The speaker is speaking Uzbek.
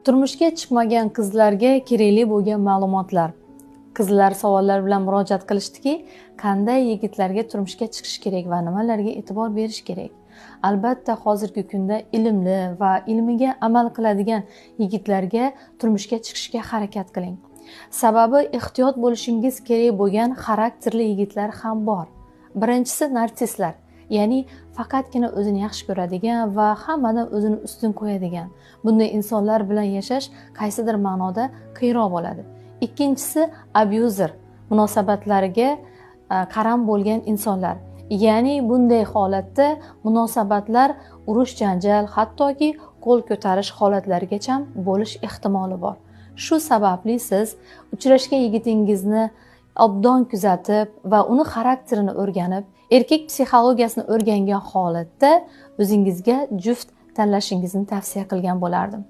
Turmushga chiqmagan qizlarga kerakli bo'lgan ma'lumotlar. Qizlar savollar bilan murojaat qilishdiki, qanday yigitlarga turmushga chiqish kerak va nimalarga e'tibor berish kerak. Albatta, hozirgi kunda ilmli va ilmiga amal qiladigan yigitlarga turmushga chiqishga harakat qiling. Sababi ehtiyot bo'lishingiz kerak bo'lgan xarakterli yigitlar ham bor. Birinchisi narsistlar. Ya'ni faqatgina o'zini yaxshi ko'radigan va hammadan o'zini ustun qo'yadigan. Bunday insonlar bilan yashash qaysidir ma'noda qiyinroq bo'ladi. Ikkinchisi abuzer, munosabatlariga qaram bo'lgan insonlar. Ya'ni bunday holatda munosabatlar urush, janjal, hattoki qo'l ko'tarish holatlarigacha bo'lish ehtimoli bor. Shu sababli siz uchrashgan yigitingizni obdon kuzatib va uni xarakterini o'rganib, erkak psixologiyasini o'rgangan holatda o'zingizga juft tanlashingizni tavsiya qilgan bo'lardim.